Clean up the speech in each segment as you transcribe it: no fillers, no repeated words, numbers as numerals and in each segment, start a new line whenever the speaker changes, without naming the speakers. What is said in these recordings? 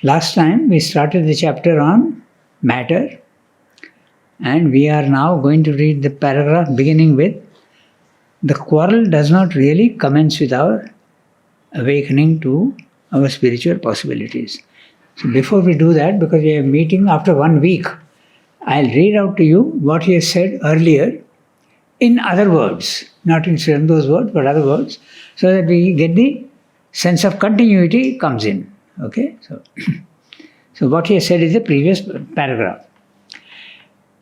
Last time we started the chapter on matter, and we are now going to read the paragraph beginning with the quarrel does not really commence with our awakening to our spiritual possibilities. So before we do that, because we are meeting after 1 week, I'll read out to you what he has said earlier in other words, not in those words, but other words, so that we get the sense of continuity comes in. Okay? So what he has said is the previous paragraph.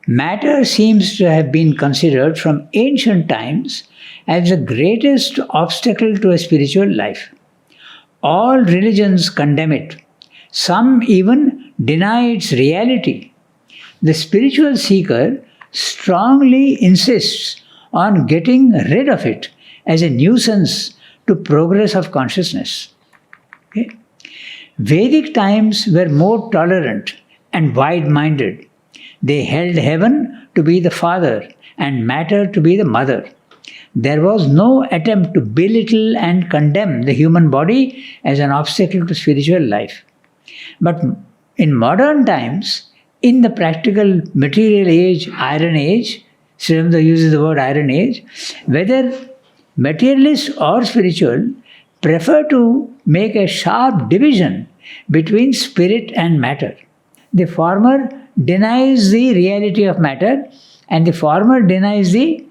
Matter seems to have been considered from ancient times as the greatest obstacle to a spiritual life. All religions condemn it. Some even deny its reality. The spiritual seeker strongly insists on getting rid of it as a nuisance to progress of consciousness. Okay? Vedic times were more tolerant and wide-minded. They held heaven to be the father and matter to be the mother. There was no attempt to belittle and condemn the human body as an obstacle to spiritual life. But in modern times, in the practical material age, iron age, Sri Aurobindo uses the word iron age, whether materialist or spiritual prefer to make a sharp division between spirit and matter. The former denies the reality of matter and the former denies the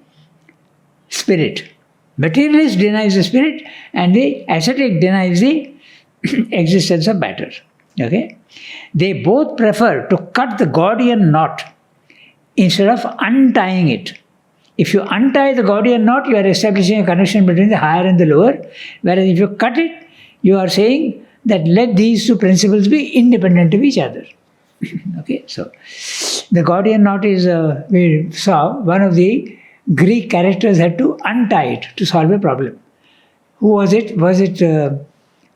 spirit. Materialist denies the spirit and the ascetic denies the existence of matter. Okay? They both prefer to cut the Gordian knot instead of untying it. If you untie the Gordian knot, you are establishing a connection between the higher and the lower, whereas if you cut it, you are saying that let these two principles be independent of each other. Okay, so the Gordian knot is, we saw, one of the Greek characters had to untie it to solve a problem. Who was it? Was it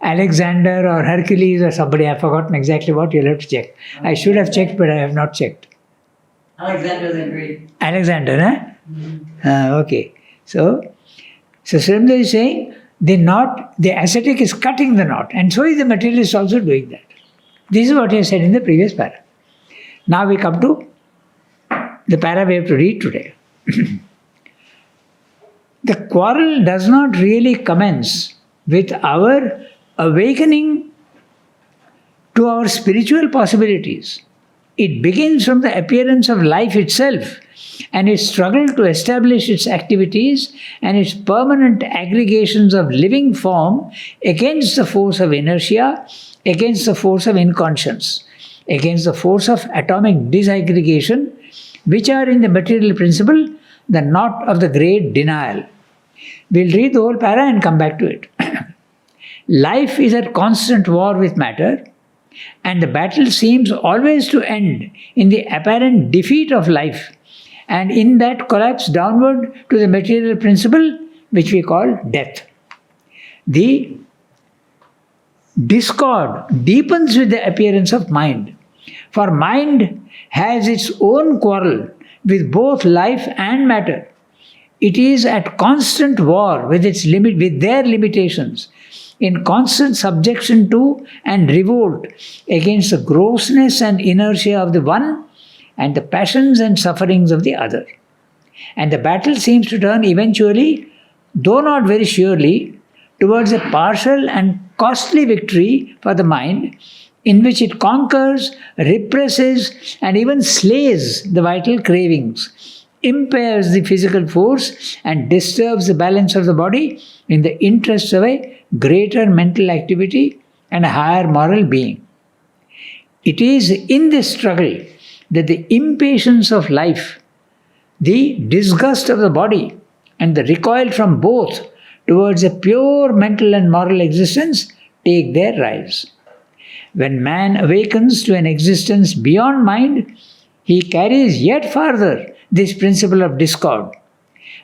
Alexander or Hercules or somebody? I've forgotten exactly what. You'll have to check. I should have checked, but I have not checked.
Alexander the Great.
Alexander, huh? Mm-hmm. Okay. So Sri Aurobindo is saying the knot, the ascetic is cutting the knot, and so is the materialist also doing that. This is what he said in the previous para. Now we come to the para we have to read today. The quarrel does not really commence with our awakening to our spiritual possibilities. It begins from the appearance of life itself and its struggle to establish its activities and its permanent aggregations of living form against the force of inertia, against the force of inconscience, against the force of atomic disaggregation, which are in the material principle the knot of the great denial. We'll read the whole para and come back to it. Life is at constant war with matter, and the battle seems always to end in the apparent defeat of life, and in that collapse downward to the material principle, which we call death. The discord deepens with the appearance of mind, for mind has its own quarrel with both life and matter. It is at constant war with with their limitations, in constant subjection to and revolt against the grossness and inertia of the one and the passions and sufferings of the other. And the battle seems to turn eventually, though not very surely, towards a partial and costly victory for the mind, in which it conquers, represses, and even slays the vital cravings, impairs the physical force, and disturbs the balance of the body in the interests of a greater mental activity and a higher moral being. It is in this struggle that the impatience of life, the disgust of the body, and the recoil from both towards a pure mental and moral existence take their rise. When man awakens to an existence beyond mind, he carries yet further this principle of discord.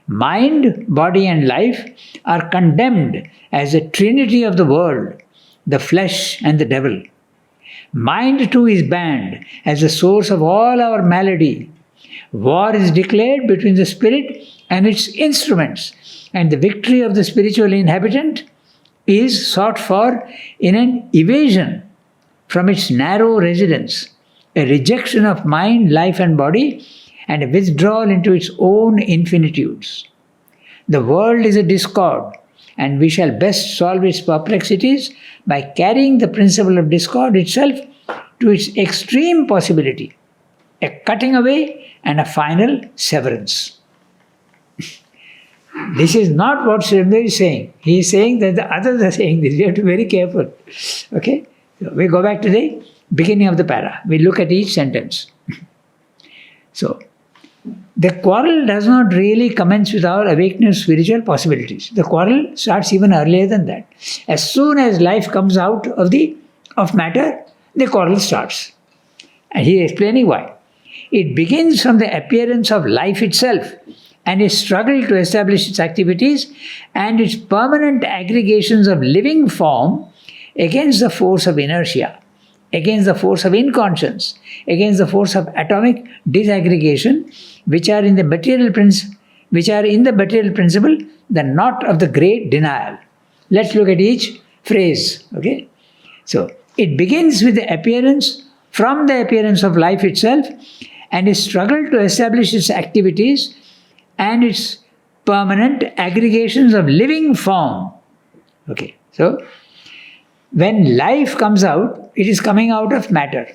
Mind, body, and life are condemned as the trinity of the world, the flesh and the devil. Mind too is banned as the source of all our malady. War is declared between the spirit and its instruments, and the victory of the spiritual inhabitant is sought for in an evasion from its narrow residence, a rejection of mind, life, and body, and a withdrawal into its own infinitudes. The world is a discord, and we shall best solve its perplexities by carrying the principle of discord itself to its extreme possibility, a cutting away and a final severance. This is not what Srimdev is saying. He is saying that the others are saying this. We have to be very careful. Okay? So we go back to the beginning of the para. We look at each sentence. So, the quarrel does not really commence with our awakening of spiritual possibilities. The quarrel starts even earlier than that. As soon as life comes out of matter, the quarrel starts. And he is explaining why. It begins from the appearance of life itself and its struggle to establish its activities and its permanent aggregations of living form against the force of inertia, against the force of inconscience, against the force of atomic disaggregation, which are in the material principle, the knot of the great denial. Let's look at each phrase. Okay, so it begins with the appearance, from the appearance of life itself, and its struggle to establish its activities and its permanent aggregations of living form. Okay, so when life comes out, it is coming out of matter.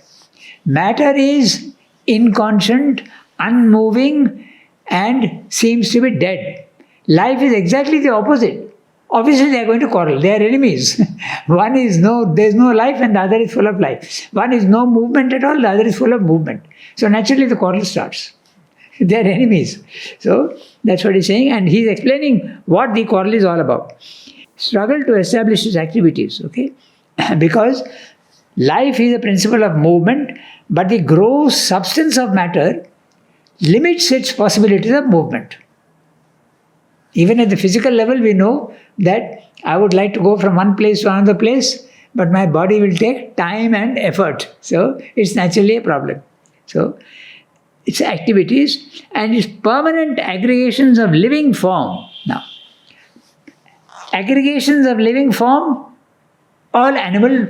Matter is inconscient, unmoving, and seems to be dead. Life is exactly the opposite. Obviously, they are going to quarrel. They are enemies. One is there is no life, and the other is full of life. One is no movement at all, the other is full of movement. So naturally, the quarrel starts. They are enemies. So that's what he's saying, and he's explaining what the quarrel is all about. Struggle to establish its activities, okay? Because life is a principle of movement, but the gross substance of matter limits its possibilities of movement. Even at the physical level, we know that I would like to go from one place to another place, but my body will take time and effort. So it's naturally a problem. So its activities and its permanent aggregations of living form. Now, aggregations of living form, all animal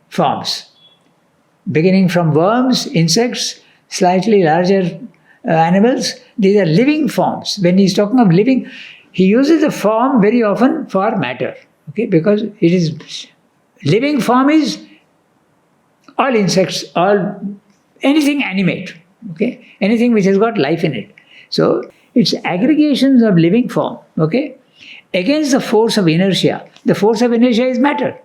forms, beginning from worms, insects, slightly larger animals. These are living forms. When he's talking of living, he uses the form very often for matter, okay? Because it is living form is all insects, all anything animate, okay? Anything which has got life in it. So it's aggregations of living form, okay? Against the force of inertia. The force of inertia is matter.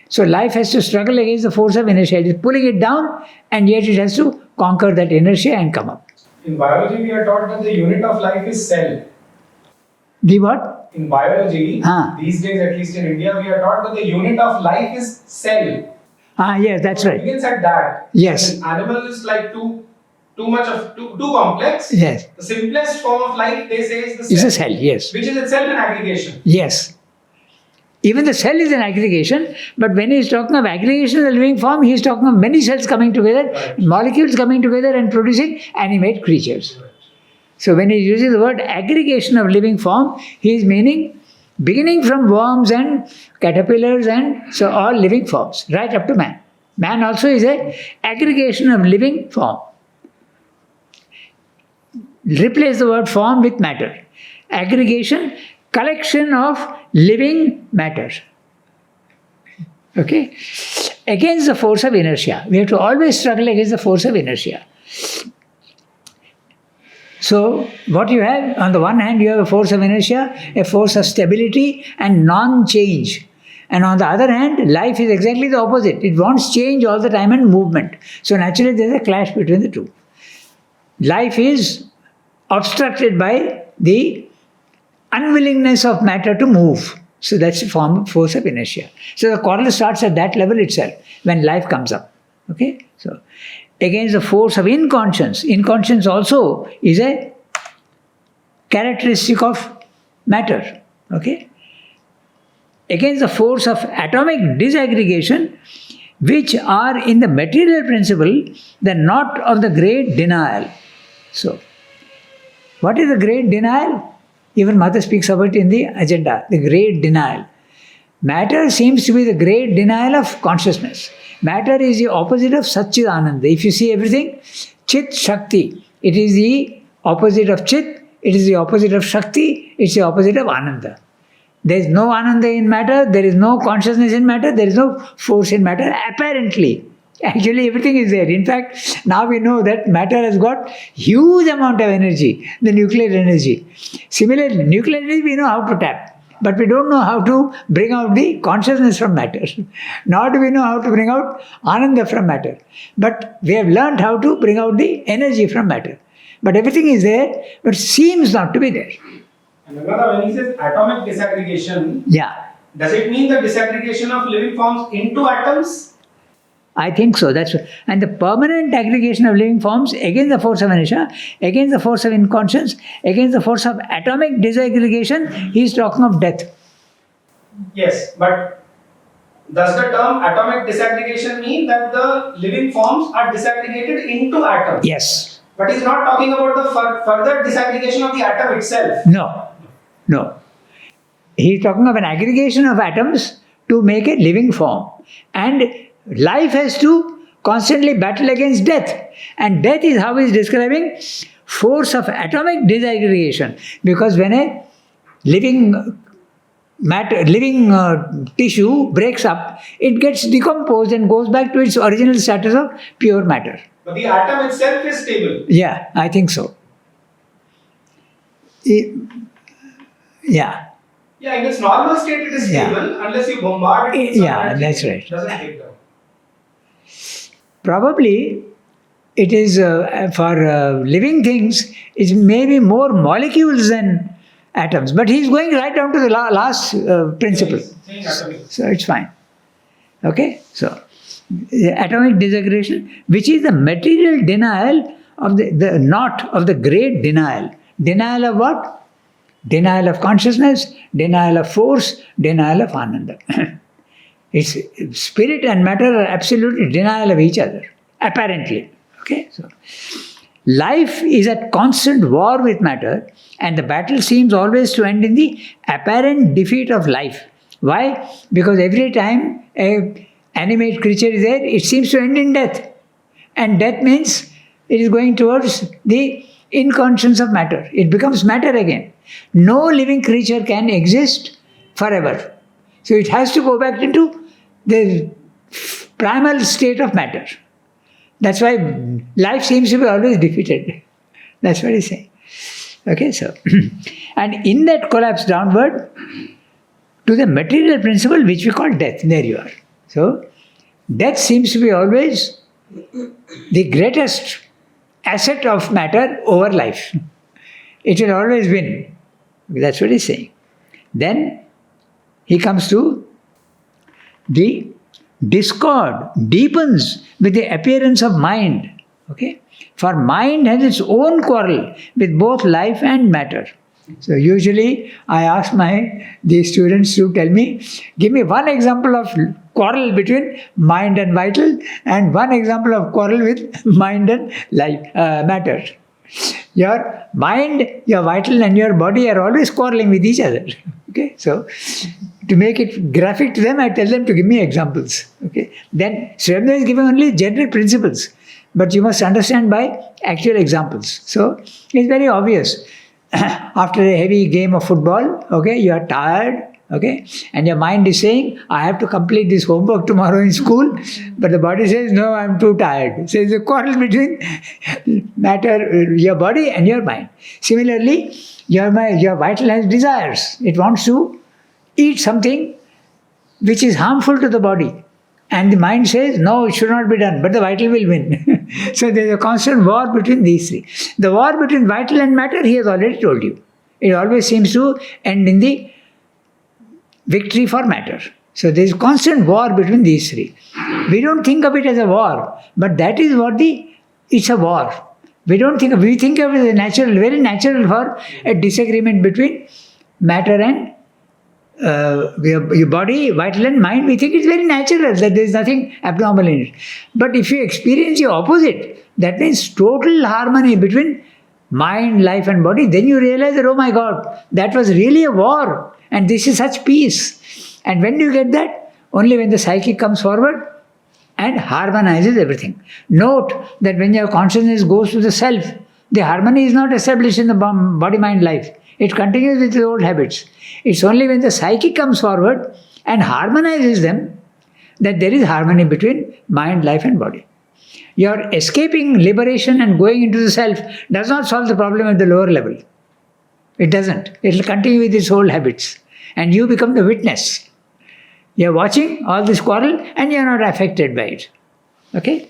So life has to struggle against the force of inertia. It is pulling it down, and yet it has to conquer that inertia and come up.
In biology, we are taught that the unit of life is cell.
The what?
In biology, these days, at least in India, we are taught that the unit of life is cell.
Yes, that's right.
It begins at that.
Yes.
An animal is like too complex.
Yes.
The simplest form of life, they say, is the cell.
It's a cell, yes.
Which is itself an aggregation.
Yes. Even the cell is an aggregation, but when he is talking of aggregation of the living form, he is talking of many cells coming together, right, molecules coming together and producing animate creatures. Right. So when he uses the word aggregation of living form, he is meaning beginning from worms and caterpillars and so all living forms, right up to man. Man also is an aggregation of living form. Replace the word form with matter. Aggregation, collection of living matter. Okay? Against the force of inertia. We have to always struggle against the force of inertia. So, what you have, on the one hand, you have a force of inertia, a force of stability and non-change. And on the other hand, life is exactly the opposite. It wants change all the time and movement. So, naturally, there is a clash between the two. Life is obstructed by the unwillingness of matter to move. So that's a form of force of inertia. So the quarrel starts at that level itself, when life comes up. Okay? So against the force of inconscience. Inconscience also is a characteristic of matter. Okay? Against the force of atomic disaggregation, which are in the material principle, the knot of the great denial. So, what is the great denial? Even Mother speaks about it in the agenda, the great denial. Matter seems to be the great denial of consciousness. Matter is the opposite of Satchidananda. If you see everything, Chit Shakti, it is the opposite of Chit, it is the opposite of Shakti, it's the opposite of Ananda. There is no Ananda in matter, there is no consciousness in matter, there is no force in matter, apparently. Actually, everything is there. In fact, now we know that matter has got huge amount of energy, the nuclear energy. Similarly, nuclear energy we know how to tap. But we don't know how to bring out the consciousness from matter. Nor do we know how to bring out Ananda from matter. But we have learned how to bring out the energy from matter. But everything is there, but seems not to be there.
And Ranganath, when he says atomic disaggregation,
Yeah,
does it mean the disaggregation of living forms into atoms?
I think so. And the permanent aggregation of living forms against the force of inertia, against the force of inconscience, against the force of atomic disaggregation, he is talking of death.
Yes, but does the term atomic disaggregation mean that the living forms are disaggregated into atoms?
Yes.
But he's not talking about the further disaggregation of the atom itself.
No. He is talking of an aggregation of atoms to make a living form. And life has to constantly battle against death. And death is how he is describing force of atomic disaggregation. Because when a living tissue breaks up, it gets decomposed and goes back to its original status of pure matter.
But the atom itself is stable.
Yeah, I think so. Yeah.
Yeah, in its normal state it is stable unless you bombard it.
Yeah, that's right.
It doesn't break down.
Probably it is for living things, it may be more molecules than atoms. But he's going right down to the last principle.
Saying atomic.
So it's fine. Okay? So, the atomic disaggregation, which is the material denial of the knot of the great denial. Denial of what? Denial of consciousness, denial of force, denial of Ananda. It's spirit and matter are absolutely denial of each other, apparently. Okay? So, life is at constant war with matter, and the battle seems always to end in the apparent defeat of life. Why? Because every time an animate creature is there, it seems to end in death. And death means it is going towards the inconscience of matter. It becomes matter again. No living creature can exist forever. So it has to go back into the primal state of matter. That's why life seems to be always defeated. That's what he's saying. Okay, so, and in that collapse downward to the material principle which we call death, there you are. So, death seems to be always the greatest asset of matter over life. It will always win. That's what he's saying. Then he comes to the discord deepens with the appearance of mind. Okay? For mind has its own quarrel with both life and matter. So usually I ask the students to tell me, give me one example of quarrel between mind and vital and one example of quarrel with mind and life, matter. Your mind, your vital and your body are always quarreling with each other. Okay, so to make it graphic to them, I tell them to give me examples. Okay, then Sri is giving only general principles, but you must understand by actual examples. So it's very obvious. After a heavy game of football, okay, you are tired, okay, and your mind is saying, I have to complete this homework tomorrow in school, but the body says, no, I'm too tired. So it's a quarrel between matter, your body and your mind. Similarly, your vital has desires. It wants to eat something which is harmful to the body. And the mind says, no, it should not be done, but the vital will win. So there is a constant war between these three. The war between vital and matter, he has already told you. It always seems to end in the victory for matter. So there is constant war between these three. We don't think of it as a war, but that is what it's a war. We think of it as natural, very natural for a disagreement between matter and your body, vital and mind. We think it's very natural, that there is nothing abnormal in it. But if you experience the opposite, that means total harmony between mind, life and body, then you realize that, oh my God, that was really a war and this is such peace. And when do you get that? Only when the psyche comes forward and harmonizes everything. Note that when your consciousness goes to the self, the harmony is not established in the body-mind life. It continues with the old habits. It's only when the psyche comes forward and harmonizes them that there is harmony between mind, life and body. Your escaping liberation and going into the self does not solve the problem at the lower level. It doesn't. It will continue with its old habits. And you become the witness. You are watching all this quarrel and you are not affected by it. Okay?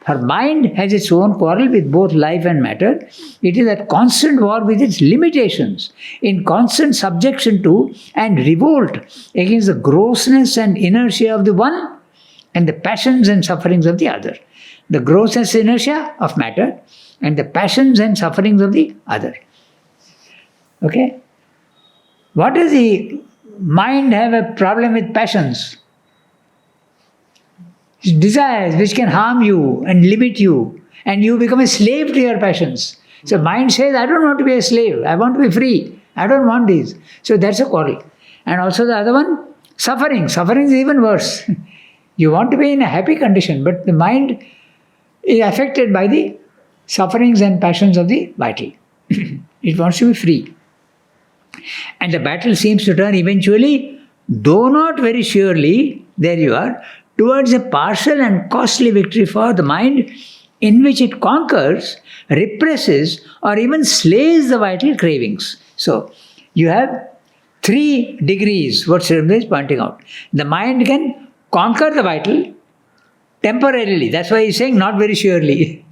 Her mind has its own quarrel with both life and matter. It is at constant war with its limitations, in constant subjection to and revolt against the grossness and inertia of the one and the passions and sufferings of the other. The grossness inertia of matter and the passions and sufferings of the other. Okay? What does the mind have a problem with? Passions? Desires which can harm you and limit you, and you become a slave to your passions. So mind says, I don't want to be a slave, I want to be free, I don't want these. So that's a quarrel. And also the other one, suffering. Suffering is even worse. You want to be in a happy condition, but the mind is affected by the sufferings and passions of the vital. It wants to be free. And the battle seems to turn eventually, though not very surely, there you are, towards a partial and costly victory for the mind, in which it conquers, represses, or even slays the vital cravings. So, you have 3 degrees, what Sridhar is pointing out. The mind can conquer the vital temporarily. That's why he's saying not very surely.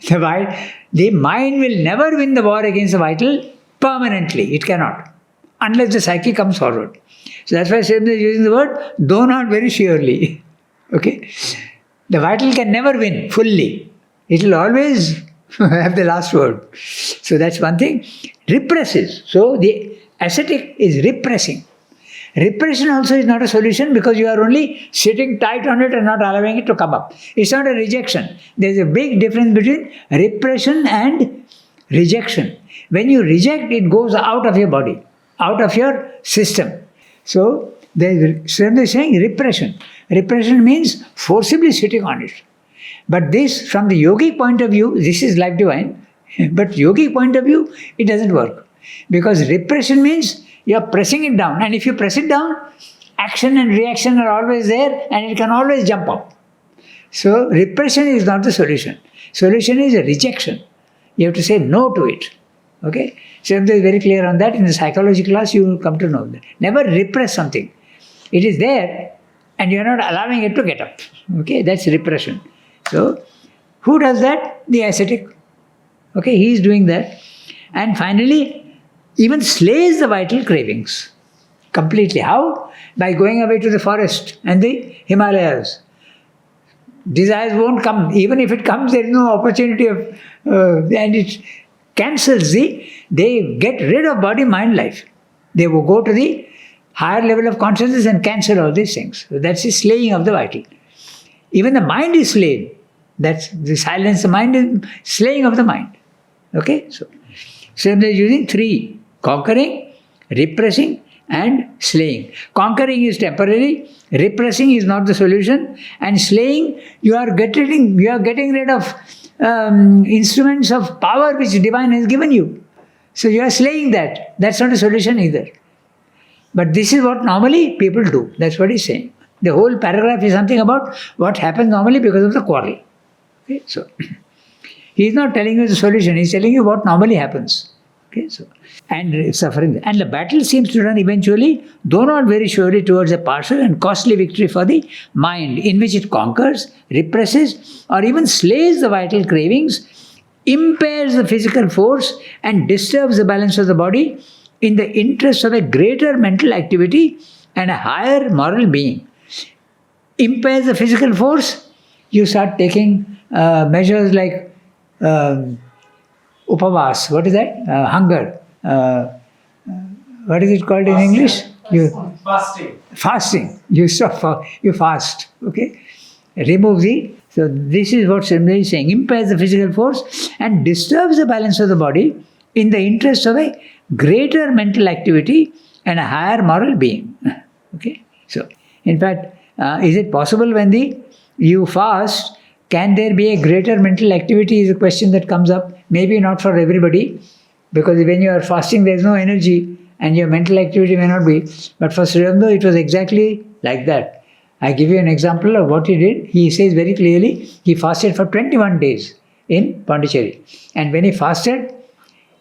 The mind will never win the war against the vital permanently. It cannot. Unless the psyche comes forward. So that's why Sridhar is using the word, though not very surely. Okay? The vital can never win fully. It will always have the last word. So that's one thing. Represses. So the ascetic is repressing. Repression also is not a solution because you are only sitting tight on it and not allowing it to come up. It's not a rejection. There is a big difference between repression and rejection. When you reject, it goes out of your body, out of your system. So, Sridhar is saying repression. Repression means forcibly sitting on it. But this, from the yogic point of view, this is life divine. But yogic point of view, it doesn't work. Because repression means you are pressing it down. And if you press it down, action and reaction are always there and it can always jump up. So, repression is not the solution. Solution is a rejection. You have to say no to it. Okay? Sridhar is very clear on that. In the psychology class, you will come to know that. Never repress something. It is there and you are not allowing it to get up. Okay? That's repression. So, who does that? The ascetic. Okay? He is doing that. And finally, even slays the vital cravings completely. How? By going away to the forest and the Himalayas. Desires won't come. Even if it comes, there is no opportunity of, and it cancels they get rid of body, mind, life. They will go to the higher level of consciousness and cancel all these things. So that's the slaying of the vital. Even the mind is slain. That's the silence, the mind is slaying of the mind. Okay? So they're using 3. Conquering, repressing and slaying. Conquering is temporary, repressing is not the solution, and slaying, you are getting rid of instruments of power which divine has given you. So you are slaying that. That's not a solution either. But this is what normally people do. That's what he's saying. The whole paragraph is something about what happens normally because of the quarrel. Okay? So he is not telling you the solution, he is telling you what normally happens. Okay? So, and suffering. And the battle seems to run eventually, though not very surely, towards a partial and costly victory for the mind, in which it conquers, represses, or even slays the vital cravings, impairs the physical force, and disturbs the balance of the body in the interest of a greater mental activity and a higher moral being. Impairs the physical force, you start taking measures like upavas, what is that? Hunger. What is it called in English?
Fasting.
Fasting. You stop, you fast. Okay? Remove the. So this is what Sridhar is saying. Impairs the physical force and disturbs the balance of the body in the interest of a greater mental activity and a higher moral being. Okay? So, in fact, is it possible when the you fast, can there be a greater mental activity is a question that comes up. Maybe not for everybody, because when you are fasting there is no energy and your mental activity may not be. But for Sri Aurobindo it was exactly like that. I give you an example of what he did. He says very clearly, he fasted for 21 days in Pondicherry. And when he fasted,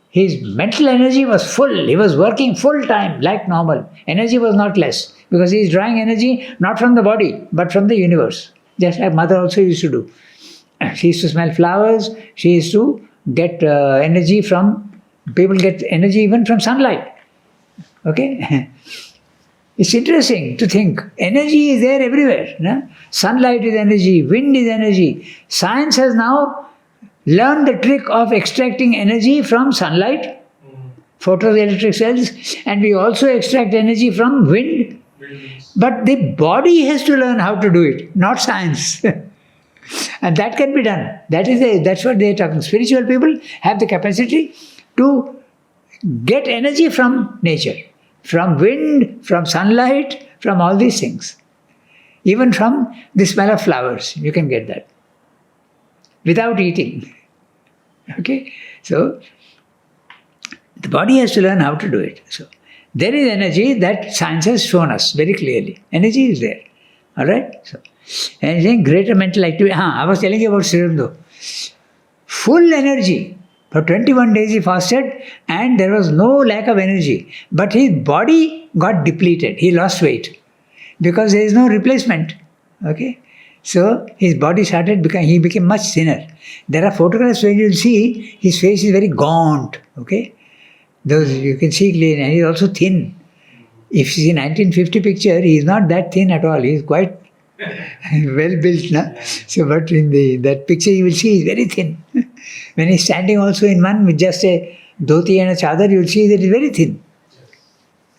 his mental energy was full. He was working full time like normal. Energy was not less, because he is drawing energy not from the body but from the universe. Just like mother also used to do. She used to smell flowers. She used to get energy from, people get energy even from sunlight. Okay? It's interesting to think. Energy is there everywhere. No? Sunlight is energy. Wind is energy. Science has now learned the trick of extracting energy from sunlight, photoelectric cells, and we also extract energy from wind. But the body has to learn how to do it, not science. And that can be done. That's what they are talking. Spiritual people have the capacity to get energy from nature, from wind, from sunlight, from all these things. Even from the smell of flowers, you can get that. Without eating. Okay? So, the body has to learn how to do it. So, there is energy that science has shown us very clearly. Energy is there. Alright? So, and saying greater mental activity. I was telling you about Sri Aurobindo. Full energy. For 21 days he fasted and there was no lack of energy. But his body got depleted. He lost weight. Because there is no replacement. Okay? So his body he became much thinner. There are photographs where you will see his face is very gaunt. Okay? Those you can see clearly, and he is also thin. If you see 1950 picture, he is not that thin at all. He is quite well built. Na? So, but in that picture you will see he is very thin. When he is standing also in one with just a dhoti and a chadar, you will see that he is very thin.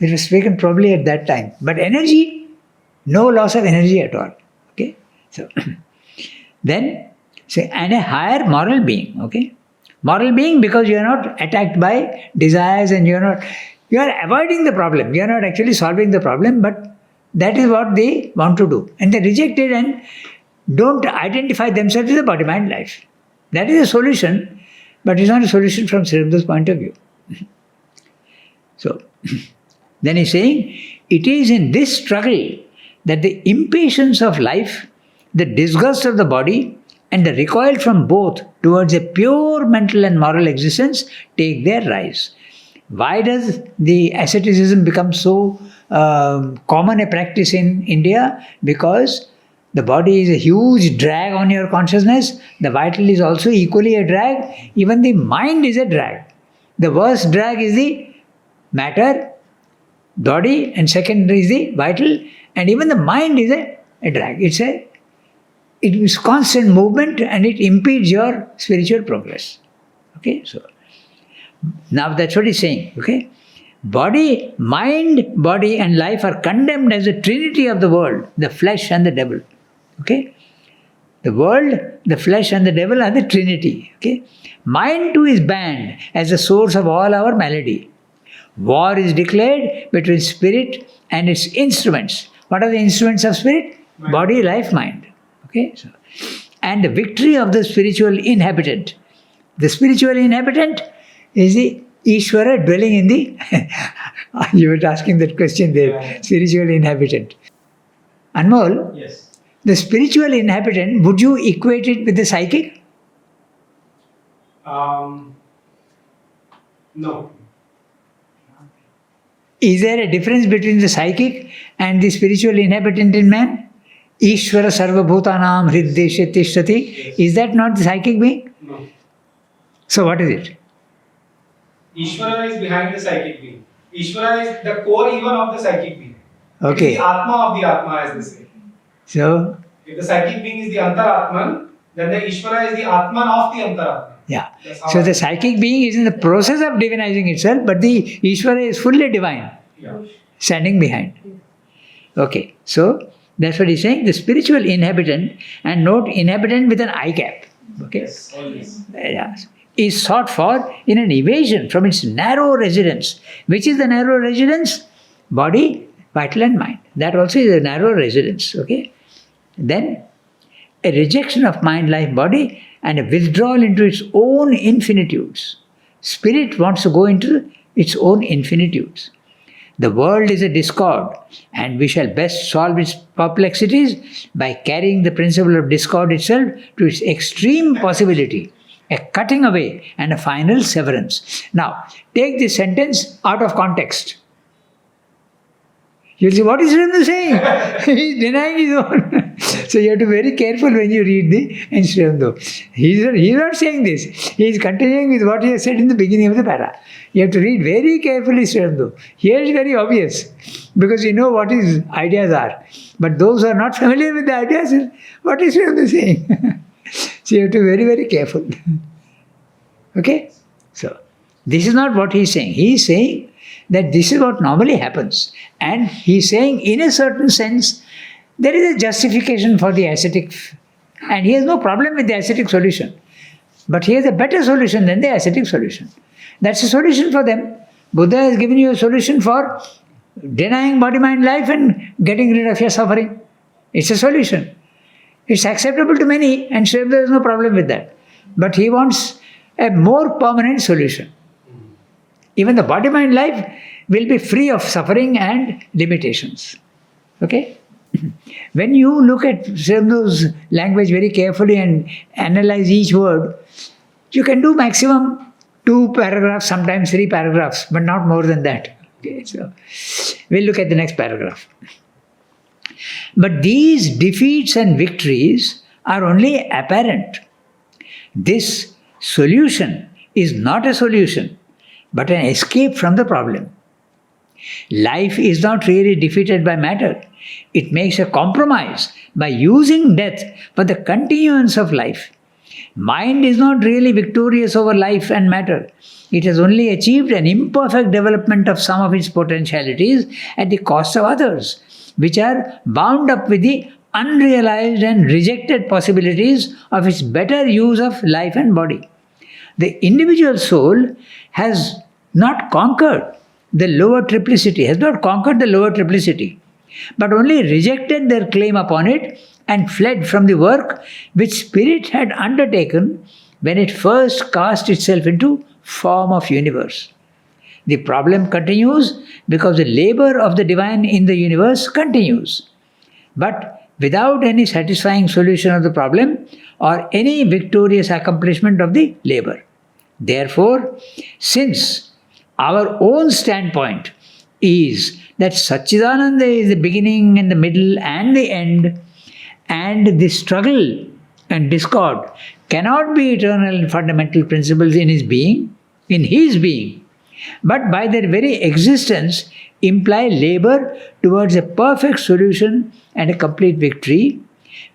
It was taken probably at that time. But energy, no loss of energy at all. Okay? So, then, say, and a higher moral being, okay? Moral being because you are not attacked by desires and you are avoiding the problem. You are not actually solving the problem, but that is what they want to do. And they reject it and don't identify themselves with the body-mind life. That is a solution, but it's not a solution from Sri Aurobindo's point of view. So, then he's saying, it is in this struggle that the impatience of life, the disgust of the body, and the recoil from both towards a pure mental and moral existence take their rise. Why does the asceticism become so common a practice in India? Because the body is a huge drag on your consciousness. The vital is also equally a drag. Even the mind is a drag. The worst drag is the matter, body, and second is the vital, and even the mind is a drag. It is constant movement and it impedes your spiritual progress. Okay, so now that's what he's saying. Okay, body, mind, body, and life are condemned as the trinity of the world, the flesh and the devil. Okay, the world, the flesh, and the devil are the trinity. Okay, mind too is banned as the source of all our malady. War is declared between spirit and its instruments. What are the instruments of spirit? Mind. Body, life, mind. Okay, so, and the victory of the spiritual inhabitant. The spiritual inhabitant is the Ishvara dwelling in the. You were asking that question there. Yeah. Spiritual inhabitant. Anmol.
Yes.
The spiritual inhabitant, would you equate it with the psychic?
No.
Is there a difference between the psychic and the spiritual inhabitant in man? Ishvara sarva bhutanam hriddeshe tishtati. Yes. Is that not the psychic being?
No.
So what is it?
Ishvara is behind the psychic being. Ishvara is the core even of the psychic being.
Okay.
It is the Atma of the Atma, as they say.
So,
if the psychic being is the Antaratman, then the Ishvara is the Atman of the Antaratman.
Yeah. So the psychic being is in the process of divinizing itself, but the Ishvara is fully divine.
Yeah.
Standing behind. Okay. So that's what he's saying. The spiritual inhabitant, and note inhabitant with an I cap. Okay.
Yes, always.
Yeah. Is sought for in an evasion from its narrow residence. Which is the narrow residence? Body, vital and mind. That also is a narrow residence. Okay. Then, a rejection of mind, life, body, and a withdrawal into its own infinitudes. Spirit wants to go into its own infinitudes. The world is a discord, and we shall best solve its perplexities by carrying the principle of discord itself to its extreme possibility, a cutting away and a final severance. Now, take this sentence out of context. You'll say, what is Srimdu saying? He's denying his own. So you have to be very careful when you read the Srimdu. He's not saying this. He's continuing with what he has said in the beginning of the para. You have to read very carefully Srimdu. Here is very obvious, because you know what his ideas are. But those who are not familiar with the ideas, what is Srimdu saying? So you have to be very, very careful. Okay? So, this is not what he is saying. He is saying that this is what normally happens. And he is saying, in a certain sense, there is a justification for the ascetic. And he has no problem with the ascetic solution. But he has a better solution than the ascetic solution. That's a solution for them. Buddha has given you a solution for denying body, mind, life and getting rid of your suffering. It's a solution. It's acceptable to many, and Sri Aurobindo has no problem with that. But he wants a more permanent solution. Even the body, mind, life will be free of suffering and limitations. Okay? When you look at Sri Aurobindo's language very carefully and analyze each word, you can do maximum 2 paragraphs, sometimes 3 paragraphs, but not more than that. Okay, so we'll look at the next paragraph. But these defeats and victories are only apparent. This solution is not a solution, but an escape from the problem. Life is not really defeated by matter. It makes a compromise by using death for the continuance of life. Mind is not really victorious over life and matter. It has only achieved an imperfect development of some of its potentialities at the cost of others, which are bound up with the unrealized and rejected possibilities of its better use of life and body. The individual soul has not conquered the lower triplicity, but only rejected their claim upon it and fled from the work which spirit had undertaken when it first cast itself into form of universe. The problem continues because the labor of the divine in the universe continues, but without any satisfying solution of the problem or any victorious accomplishment of the labor. Therefore, since our own standpoint is that Satchidananda is the beginning and the middle and the end, and the struggle and discord cannot be eternal and fundamental principles in his being, but by their very existence imply labor towards a perfect solution and a complete victory,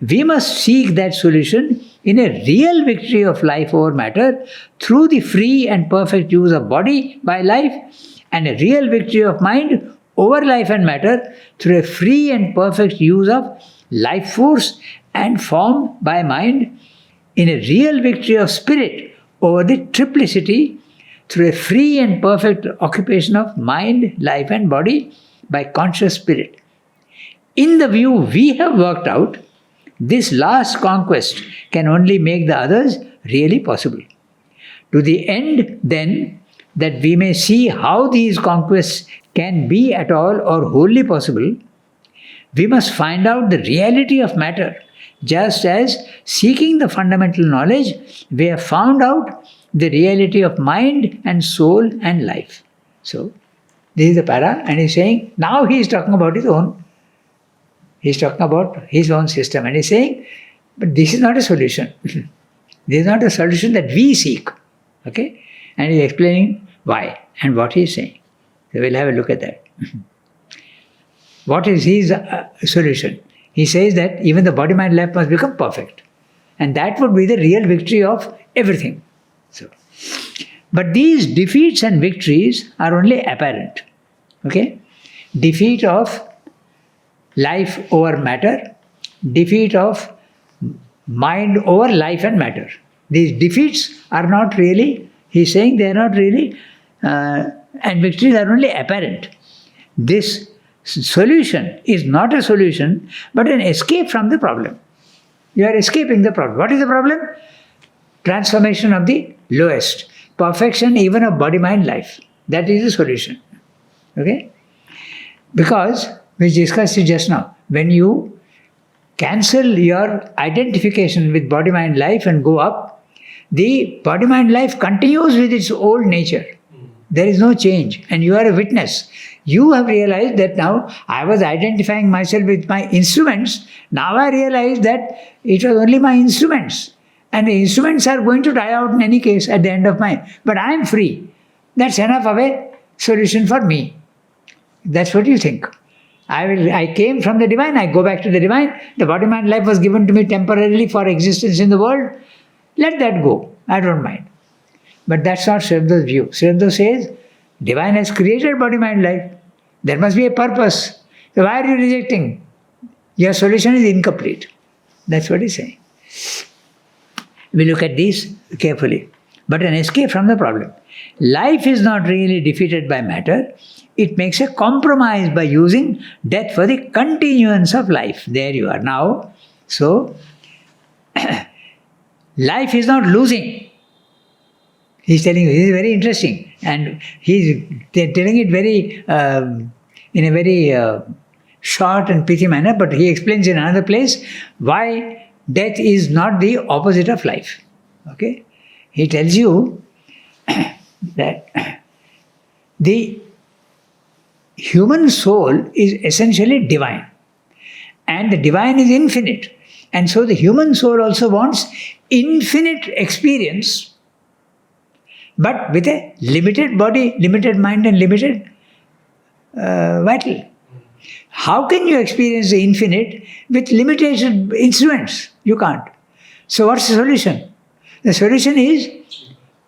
we must seek that solution in a real victory of life over matter through the free and perfect use of body by life, and a real victory of mind over life and matter through a free and perfect use of life force and form by mind, in a real victory of spirit over the triplicity through a free and perfect occupation of mind, life and body by conscious spirit. In the view we have worked out, this last conquest can only make the others really possible. To the end, then, that we may see how these conquests can be at all or wholly possible, we must find out the reality of matter, just as seeking the fundamental knowledge, we have found out the reality of mind and soul and life. So, this is the para, and he's saying, now he is talking about his own. He's talking about his own system, and he's saying, but this is not a solution. This is not a solution that we seek. Okay? And he's explaining why and what he's saying. So we'll have a look at that. What is his solution? He says that even the body, mind, life must become perfect. And that would be the real victory of everything. So, but these defeats and victories are only apparent. Okay? Defeat of life over matter, defeat of mind over life and matter. These defeats are not really, he's saying they are not really, and victories are only apparent. This solution is not a solution, but an escape from the problem. You are escaping the problem. What is the problem? Transformation of the lowest. Perfection even of body-mind life. That is the solution. Okay? Because, we discussed it just now, when you cancel your identification with body-mind life and go up, the body-mind life continues with its old nature. There is no change, and you are a witness. You have realized that now I was identifying myself with my instruments. Now I realize that it was only my instruments. And the instruments are going to die out in any case at the end of mine. But I am free. That's enough of a solution for me. That's what you think. I came from the divine, I go back to the divine. The body-mind life was given to me temporarily for existence in the world. Let that go. I don't mind. But that's not Sri Aurobindo's view. Sri Aurobindo says, divine has created body-mind life. There must be a purpose. So why are you rejecting? Your solution is incomplete. That's what he's saying. We look at these carefully. But an escape from the problem. Life is not really defeated by matter. It makes a compromise by using death for the continuance of life. There you are now. So, life is not losing. He's telling you, this is very interesting. And he's telling it very, in a very short and pithy manner, but he explains in another place why death is not the opposite of life. Okay? He tells you that the human soul is essentially divine. And the divine is infinite. And so the human soul also wants infinite experience, but with a limited body, limited mind and limited vital. How can you experience the infinite with limited instruments? You can't. So what's the solution? The solution is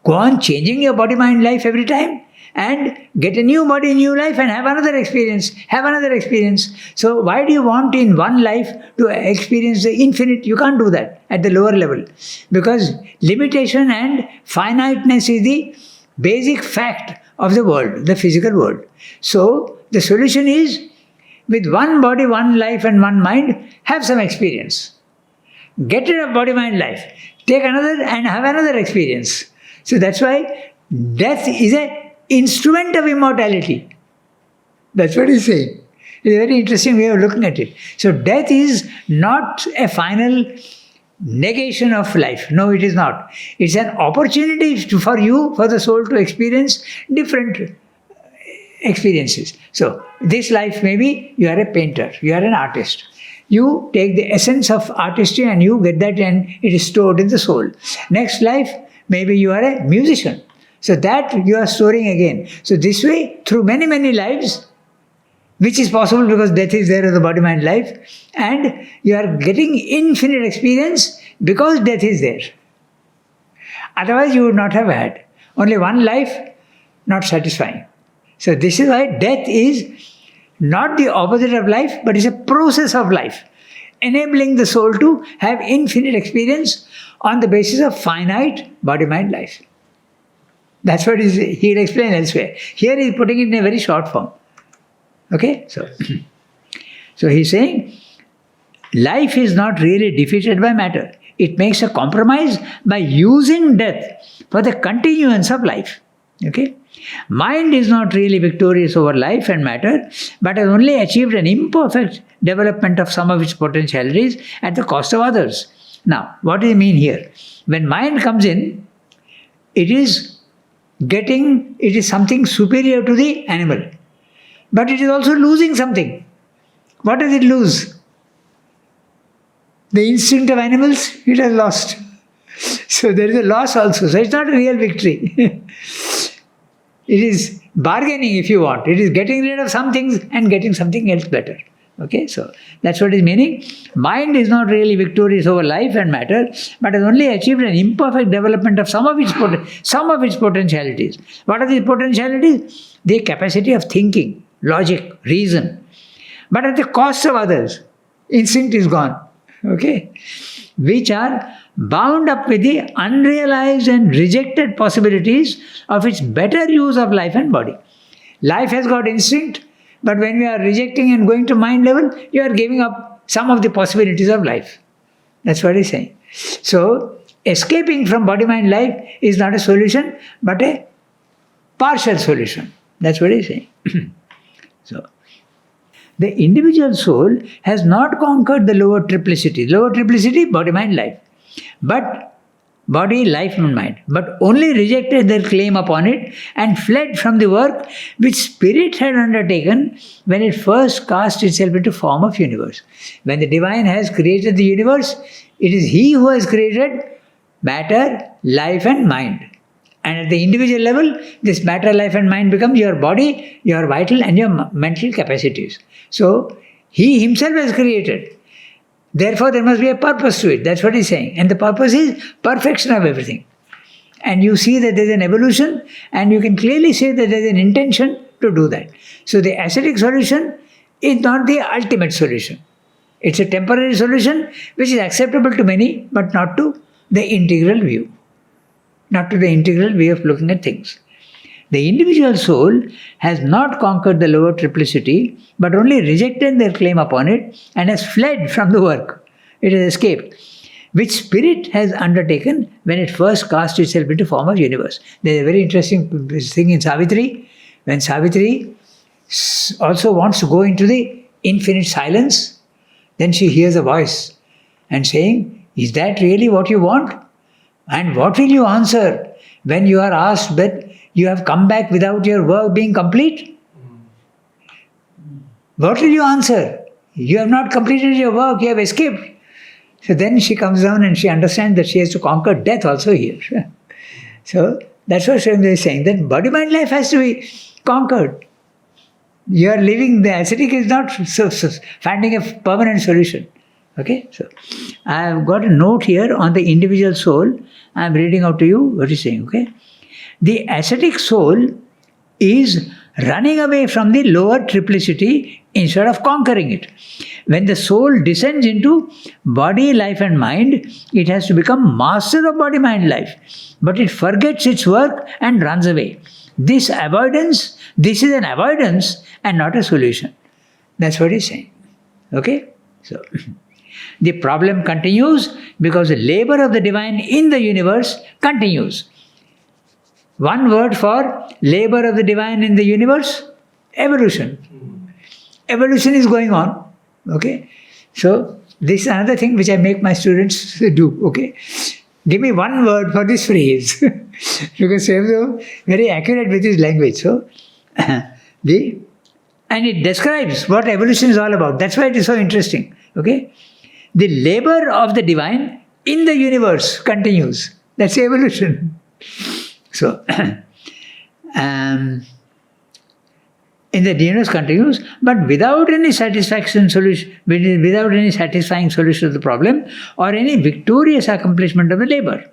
go on changing your body-mind life every time and get a new body, new life and have another experience. Have another experience. So why do you want in one life to experience the infinite? You can't do that at the lower level. Because limitation and finiteness is the basic fact of the world, the physical world. So the solution is, with one body, one life and one mind, have some experience. Get rid of body-mind life. Take another and have another experience. So that's why death is an instrument of immortality. That's what he's saying. It's a very interesting way of looking at it. So death is not a final negation of life. No, it is not. It's an opportunity for you, for the soul to experience different experiences. So this life, maybe you are a painter, you are an artist. You take the essence of artistry and you get that and it is stored in the soul. Next life, maybe you are a musician. So that you are storing again. So this way, through many, many lives, which is possible because death is there in the body-mind life, and you are getting infinite experience because death is there. Otherwise you would not have had. Only one life, not satisfying. So this is why death is not the opposite of life, but is a process of life, enabling the soul to have infinite experience on the basis of finite body-mind life. That's what he'll explain elsewhere. Here he's putting it in a very short form. Okay? So he's saying, life is not really defeated by matter. It makes a compromise by using death for the continuance of life. Okay? Mind is not really victorious over life and matter, but has only achieved an imperfect development of some of its potentialities at the cost of others. Now, what do you mean here? When mind comes in, it is something superior to the animal. But it is also losing something. What does it lose? The instinct of animals, it has lost. So there is a loss also. So it's not a real victory. It is bargaining, if you want. It is getting rid of some things and getting something else better. Okay, so that's what is meaning. Mind is not really victorious over life and matter, but has only achieved an imperfect development of some of its potentialities. What are these potentialities? The capacity of thinking, logic, reason. But at the cost of others. Instinct is gone. Okay? Which are bound up with the unrealized and rejected possibilities of its better use of life and body. Life has got instinct, but when we are rejecting and going to mind level, you are giving up some of the possibilities of life. That's what he's saying. So, escaping from body-mind life is not a solution, but a partial solution. That's what he's saying. So, the individual soul has not conquered the lower triplicity. Lower triplicity, body-mind life. But body, life and mind, but only rejected their claim upon it and fled from the work which spirit had undertaken when it first cast itself into form of universe. When the divine has created the universe, it is he who has created matter, life and mind. And at the individual level, this matter, life and mind becomes your body, your vital and your mental capacities. So, he himself has created. Therefore, there must be a purpose to it. That's what he's saying. And the purpose is perfection of everything. And you see that there's an evolution, and you can clearly say that there's an intention to do that. So the ascetic solution is not the ultimate solution. It's a temporary solution which is acceptable to many, but not to the integral view. Not to the integral way of looking at things. The individual soul has not conquered the lower triplicity, but only rejected their claim upon it and has fled from the work. It has escaped, which spirit has undertaken when it first cast itself into form of universe. There is a very interesting thing in Savitri. When Savitri also wants to go into the infinite silence, then she hears a voice and saying, "Is that really what you want? And what will you answer when you are asked that you have come back without your work being complete? What will you answer? You have not completed your work, you have escaped." So then she comes down and she understands that she has to conquer death also here. So that's what Srimad is saying, that body-mind life has to be conquered. You are living, the ascetic is not finding a permanent solution. Okay, so I have got a note here on the individual soul. I am reading out to you what he's saying, okay? The ascetic soul is running away from the lower triplicity instead of conquering it. When the soul descends into body, life and mind, it has to become master of body, mind, life. But it forgets its work and runs away. This is an avoidance and not a solution. That's what he's saying. Okay? So, the problem continues because the labor of the divine in the universe continues. One word for labor of the divine in the universe, evolution. Evolution is going on. Okay? So, this is another thing which I make my students do. Okay? Give me one word for this phrase. Because they are very accurate with his language. So, and it describes what evolution is all about. That's why it is so interesting. Okay? The labor of the divine in the universe continues. That's evolution. So, in the universe continues, but without any satisfying solution of the problem or any victorious accomplishment of the labor.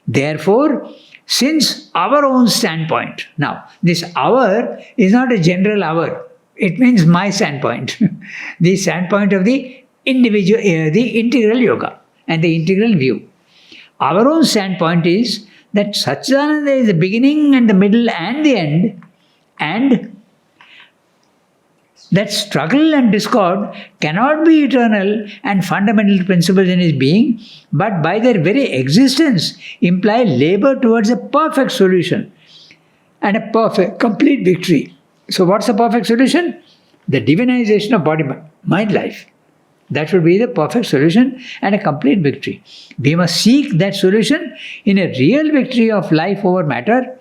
Therefore, since our own standpoint, now this our is not a general our, it means my standpoint, the standpoint of the individual, the integral yoga and the integral view. Our own standpoint is that Satchidananda is the beginning and the middle and the end, and that struggle and discord cannot be eternal and fundamental principles in his being, but by their very existence imply labor towards a perfect solution and a perfect, complete victory. So what's the perfect solution? The divinization of body, mind, life. That would be the perfect solution and a complete victory. We must seek that solution in a real victory of life over matter,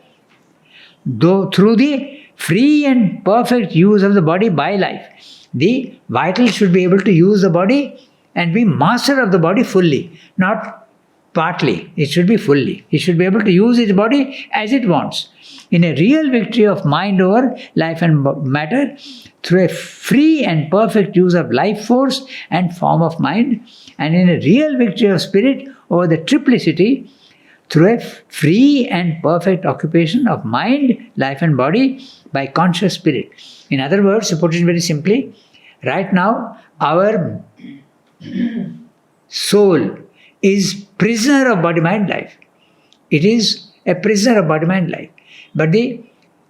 though through the free and perfect use of the body by life. The vital should be able to use the body and be master of the body fully, not partly. It should be fully. It should be able to use its body as it wants. In a real victory of mind over life and matter, through a free and perfect use of life force and form of mind, and in a real victory of spirit over the triplicity, through a free and perfect occupation of mind, life and body by conscious spirit. In other words, to put it very simply, right now our soul is prisoner of body, mind, life. It is a prisoner of body, mind, life. But the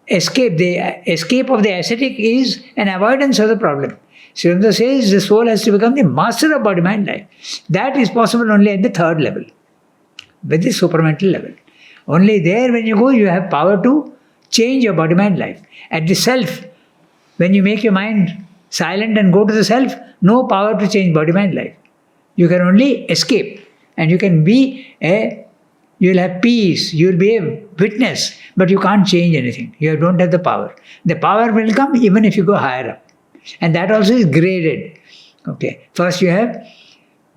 escape of the ascetic is an avoidance of the problem. Srimanda says the soul has to become the master of body, mind, life. That is possible only at the third level, with the supramental level. Only there when you go, you have power to change your body, mind, life. At the self, when you make your mind silent and go to the self, no power to change body, mind, life. You can only escape, and you can be you will have peace, you will be a witness, but you can't change anything. You don't have the power. The power will come even if you go higher up. And that also is graded. Okay. First you have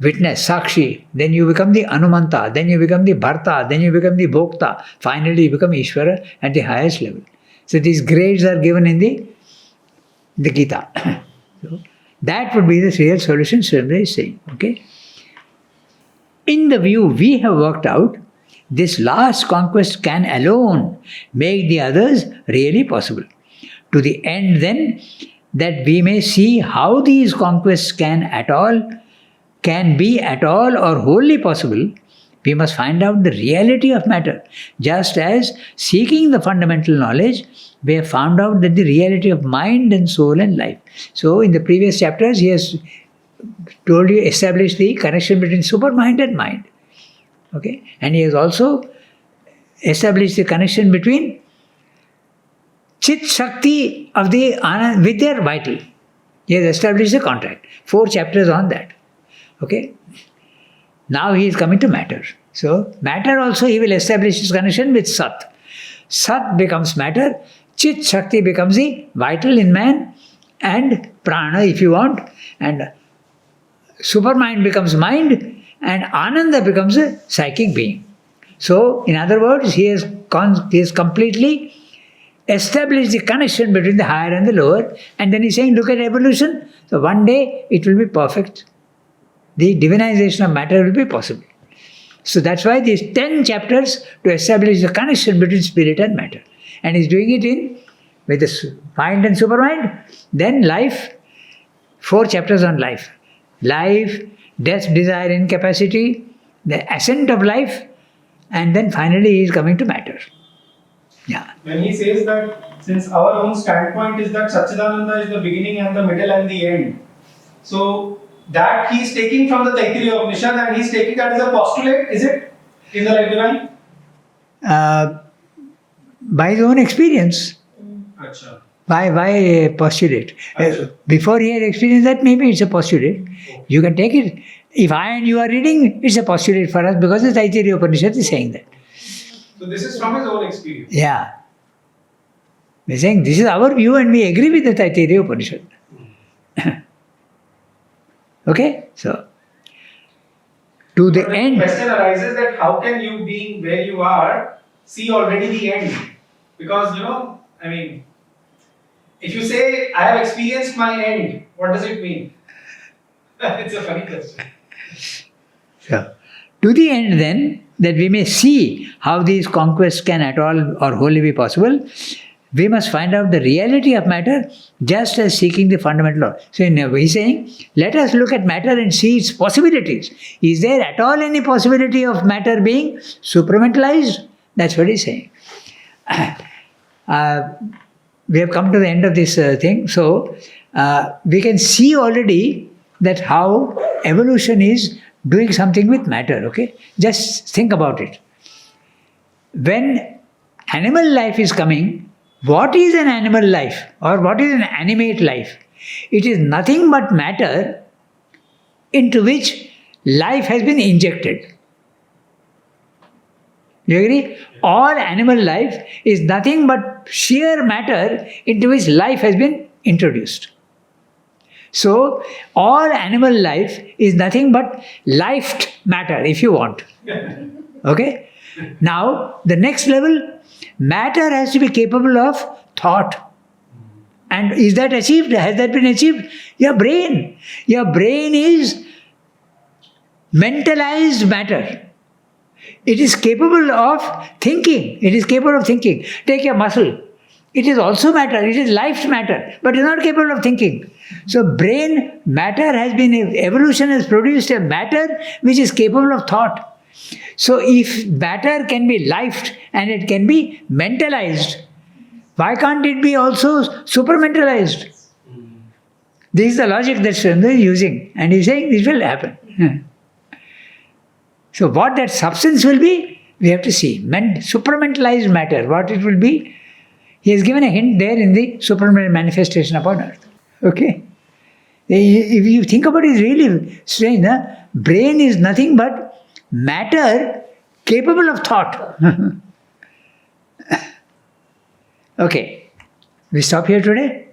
witness, Sakshi, then you become the Anumanta, then you become the Bharta, then you become the Bhokta, finally you become Ishvara at the highest level. So these grades are given in the Gita. So that would be the real solution Srimad is saying. Okay. In the view we have worked out, this last conquest can alone make the others really possible. To the end then, that we may see how these conquests can be at all or wholly possible, we must find out the reality of matter. Just as seeking the fundamental knowledge, we have found out that the reality of mind and soul and life. So in the previous chapters, he has told you, establish the connection between supermind and mind. Okay? And he has also established the connection between Chit Shakti of the Anand with their vital. He has established a contract. 4 chapters on that. Okay? Now he is coming to matter. So, matter also he will establish his connection with Sat. Sat becomes matter, Chit Shakti becomes the vital in man, and Prana if you want, and supermind becomes mind, and Ananda becomes a psychic being. So, in other words, he has completely established the connection between the higher and the lower, and then he's saying, look at evolution. So, one day it will be perfect. The divinization of matter will be possible. So, that's why these 10 chapters to establish the connection between spirit and matter. And he's doing it with the mind and supermind. Then life, 4 chapters on life. Life, death, desire, incapacity, the ascent of life, and then finally he is coming to matter. Yeah.
When he says that since our own standpoint is that Satchidananda is the beginning and the middle and the end, so that he is taking from the Taittiriya Upanishad and he is taking that as a postulate, is it? In the Life Divine?
By his own experience.
Achha.
Why postulate? Before he had experienced that, maybe it's a postulate.
Okay.
You can take it. If I and you are reading, it's a postulate for us because the Taittiriya Upanishad is saying that.
So this is from his own experience.
Yeah. We're saying this is our view and we agree with the Taittiriya Upanishad. Okay? So, to the end.
The question arises that how can you, being where you are, see already the end? Because, if you say, I have experienced my end, what does it mean? It's a funny question.
So, to the end then, that we may see how these conquests can at all or wholly be possible, we must find out the reality of matter just as seeking the fundamental law. So he's saying, let us look at matter and see its possibilities. Is there at all any possibility of matter being supramentalized? That's what he's saying. We have come to the end of this thing. So we can see already that how evolution is doing something with matter. Okay, just think about it. When animal life is coming, what is an animal life or what is an animate life? It is nothing but matter into which life has been injected. You agree? All animal life is nothing but sheer matter into which life has been introduced. So, all animal life is nothing but lifed matter, if you want. Okay? Now, the next level, matter has to be capable of thought. And is that achieved? Has that been achieved? Your brain. Your brain is mentalized matter. It is capable of thinking. It is capable of thinking. Take your muscle. It is also matter. It is lifed matter. But it is not capable of thinking. So brain matter has been, evolution has produced a matter which is capable of thought. So if matter can be lifed and it can be mentalized, why can't it be also supramentalized? This is the logic that Srindra is using, and he's saying this will happen. So what that substance will be, we have to see. Supramentalized matter, what it will be, he has given a hint there in the supramental manifestation upon earth. Okay? If you think about it, it's really strange. Huh? Brain is nothing but matter capable of thought. Okay. We stop here today?